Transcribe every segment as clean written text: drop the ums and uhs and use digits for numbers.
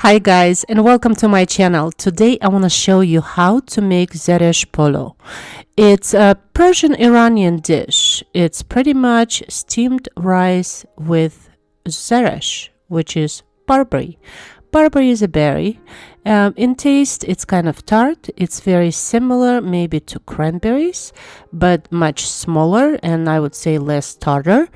Hi guys, and welcome to my channel. Today I want to show you how to make Zereshk-Polo. It's a Persian Iranian dish. It's pretty much steamed rice with zeresh, which is barberry. Barberry is a berry. In taste, it's kind of tart. It's very similar maybe to cranberries, but much smaller and I would say less tartar.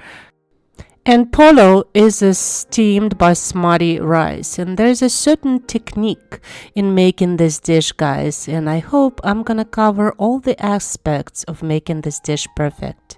And polo is a steamed basmati rice, and there's a certain technique in making this dish, guys, and I hope I'm gonna cover all the aspects of making this dish perfect.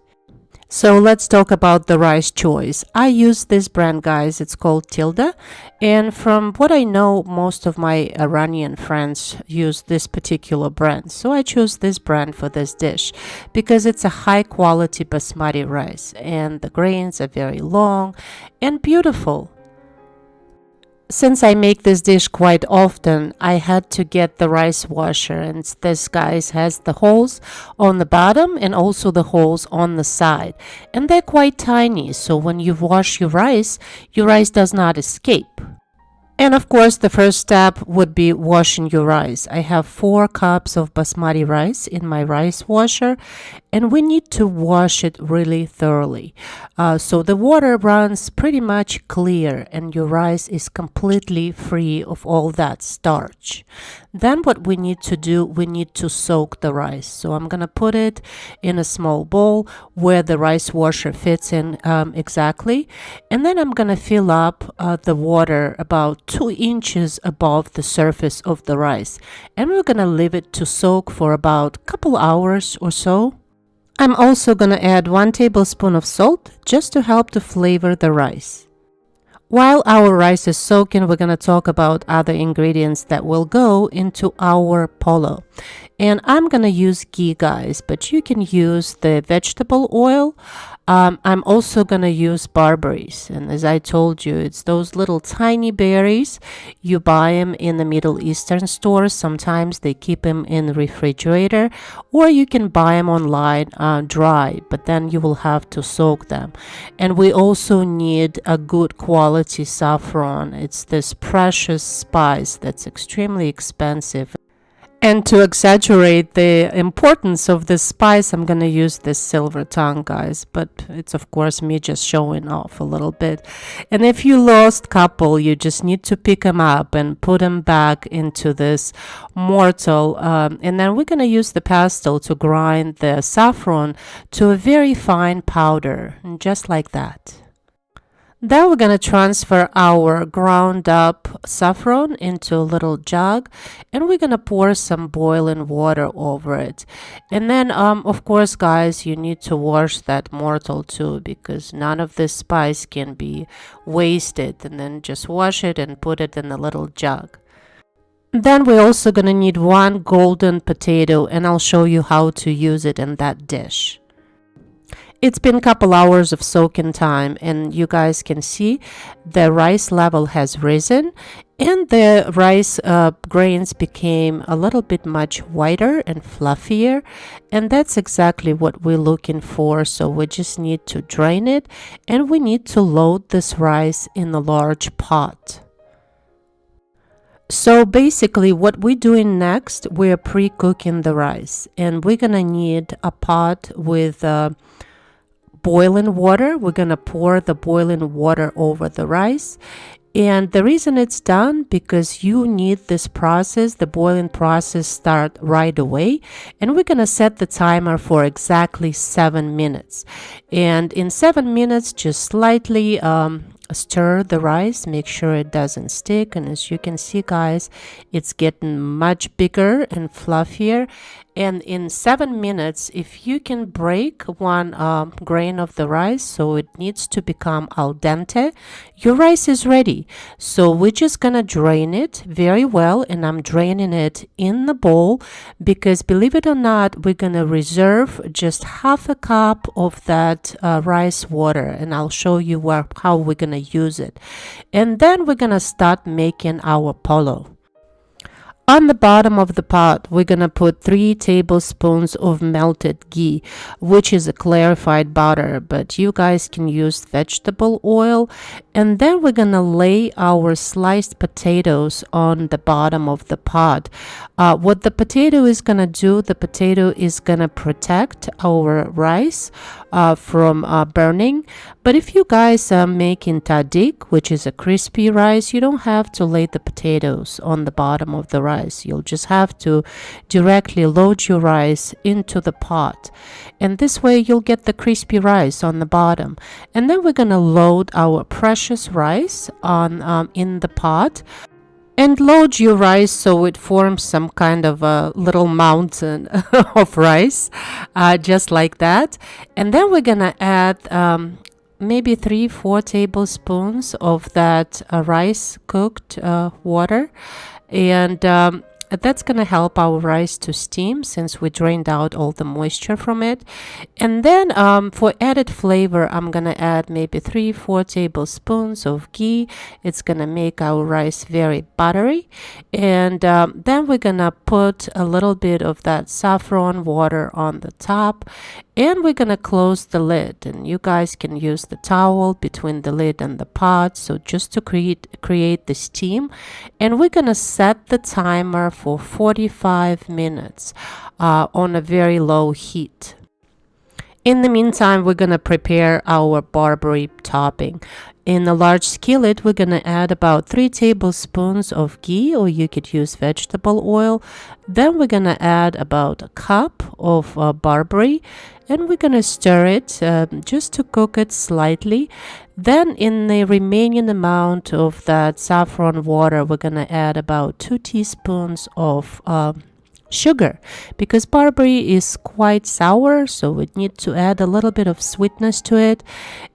So let's talk about the rice choice. I use this brand, guys. It's called Tilda, and from what I know, most of my Iranian friends use this particular brand. So I chose this brand for this dish because it's a high quality basmati rice and the grains are very long and beautiful. Since I make this dish quite often, I had to get the rice washer, and this guys has the holes on the bottom and also the holes on the side, and they're quite tiny, so when you wash your rice does not escape. And of course, the first step would be washing your rice. I have 4 cups of basmati rice in my rice washer, and we need to wash it really thoroughly. So the water runs pretty much clear and your rice is completely free of all that starch. Then what we need to do, we need to soak the rice. So I'm going to put it in a small bowl where the rice washer fits in exactly. And then I'm going to fill up the water about 2 inches above the surface of the rice. And we're going to leave it to soak for about a couple hours or so. I'm also going to add 1 tablespoon of salt just to help to flavor the rice. While our rice is soaking, we're going to talk about other ingredients that will go into our polo. And I'm going to use ghee, guys, but you can use the vegetable oil. I'm also going to use barberries. And as I told you, it's those little tiny berries. You buy them in the Middle Eastern stores. Sometimes they keep them in the refrigerator, or you can buy them online dry, but then you will have to soak them. And we also need a good quality saffron. It's this precious spice that's extremely expensive. And to exaggerate the importance of this spice, I'm going to use this silver tongue, guys. But it's, of course, me just showing off a little bit. And if you lost couple, you just need to pick them up and put them back into this mortar. And then we're going to use the pestle to grind the saffron to a very fine powder, just like that. Then we're going to transfer our ground up saffron into a little jug, and we're going to pour some boiling water over it. And then of course, guys, you need to wash that mortar too, because none of this spice can be wasted. And then just wash it and put it in a little jug. Then we're also going to need 1 golden potato, and I'll show you how to use it in that dish. It's been a couple hours of soaking time, and you guys can see the rice level has risen and the rice grains became a little bit much whiter and fluffier, and that's exactly what we're looking for. So we just need to drain it, and we need to load this rice in a large pot. So basically what we're doing next, we're pre-cooking the rice, and we're gonna need a pot with boiling water. We're gonna pour the boiling water over the rice, and the reason it's done because you need this process, the boiling process, start right away. And we're gonna set the timer for exactly 7 minutes, and in 7 minutes just slightly stir the rice, make sure it doesn't stick. And as you can see, guys, it's getting much bigger and fluffier. And in 7 minutes, if you can break 1 grain of the rice, so it needs to become al dente, your rice is ready. So we're just gonna drain it very well, and I'm draining it in the bowl because, believe it or not, we're gonna reserve just half a cup of that rice water, and I'll show you how we're gonna use it. And then we're gonna start making our polo. On the bottom of the pot, we're going to put 3 tablespoons of melted ghee, which is a clarified butter, but you guys can use vegetable oil. And then we're going to lay our sliced potatoes on the bottom of the pot. What the potato is going to do, the potato is going to protect our rice from burning. But if you guys are making tadik, which is a crispy rice, you don't have to lay the potatoes on the bottom of the rice. You'll just have to directly load your rice into the pot. And this way you'll get the crispy rice on the bottom. And then we're going to load our precious rice on in the pot. And load your rice so it forms some kind of a little mountain of rice, just like that. And then we're gonna add maybe 3-4 tablespoons of that rice cooked water, and that's going to help our rice to steam since we drained out all the moisture from it. And then for added flavor, I'm going to add maybe 3-4 tablespoons of ghee. It's going to make our rice very buttery. And then we're going to put a little bit of that saffron water on the top. And we're going to close the lid, and you guys can use the towel between the lid and the pot, so just to create the steam. And we're going to set the timer for 45 minutes on a very low heat. In the meantime, we're going to prepare our Barberry topping. In a large skillet, we're going to add about 3 tablespoons of ghee, or you could use vegetable oil. Then we're going to add about a cup of Barberry, and we're going to stir it just to cook it slightly. Then in the remaining amount of that saffron water, we're going to add about 2 teaspoons of sugar, because Barberry is quite sour, so we need to add a little bit of sweetness to it.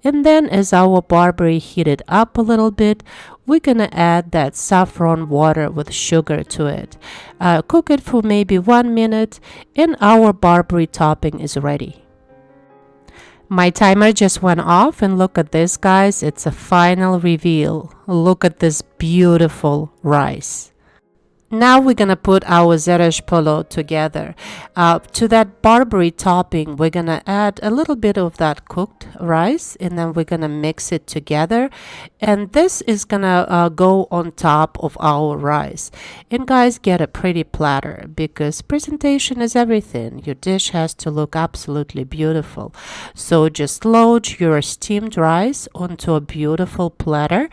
And then as our Barberry heated up a little bit, we're gonna add that saffron water with sugar to it. Cook it for maybe 1 minute, and our Barberry topping is ready. My timer just went off, and look at this, guys. It's a final reveal. Look at this beautiful rice. Now we're going to put our Zereshk-Polo together. To that Barberry topping, we're going to add a little bit of that cooked rice, and then we're going to mix it together. And this is going to go on top of our rice. And guys, get a pretty platter, because presentation is everything. Your dish has to look absolutely beautiful. So just load your steamed rice onto a beautiful platter.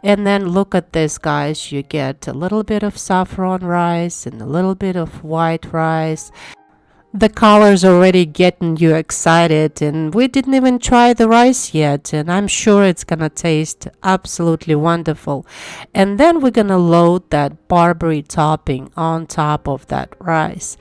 And then look at this, guys. You get a little bit of saffron rice and a little bit of white rice. The color's already getting you excited, and we didn't even try the rice yet, and I'm sure it's gonna taste absolutely wonderful. And then we're gonna load that Barberry topping on top of that rice.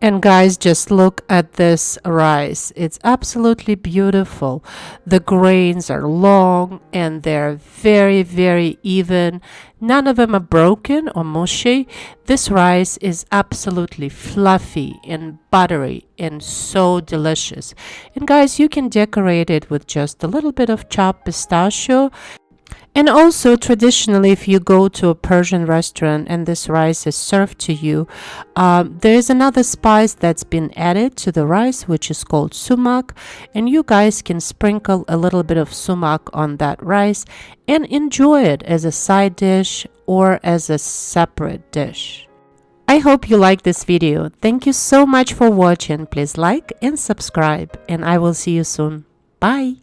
And guys, just look at this rice. It's absolutely beautiful. The grains are long and they're very, very even. None of them are broken or mushy. This rice is absolutely fluffy and buttery and so delicious. And guys, you can decorate it with just a little bit of chopped pistachio. And also, traditionally, if you go to a Persian restaurant and this rice is served to you, there is another spice that's been added to the rice, which is called Sumac. And you guys can sprinkle a little bit of Sumac on that rice and enjoy it as a side dish or as a separate dish. I hope you like this video. Thank you so much for watching. Please like and subscribe, and I will see you soon. Bye!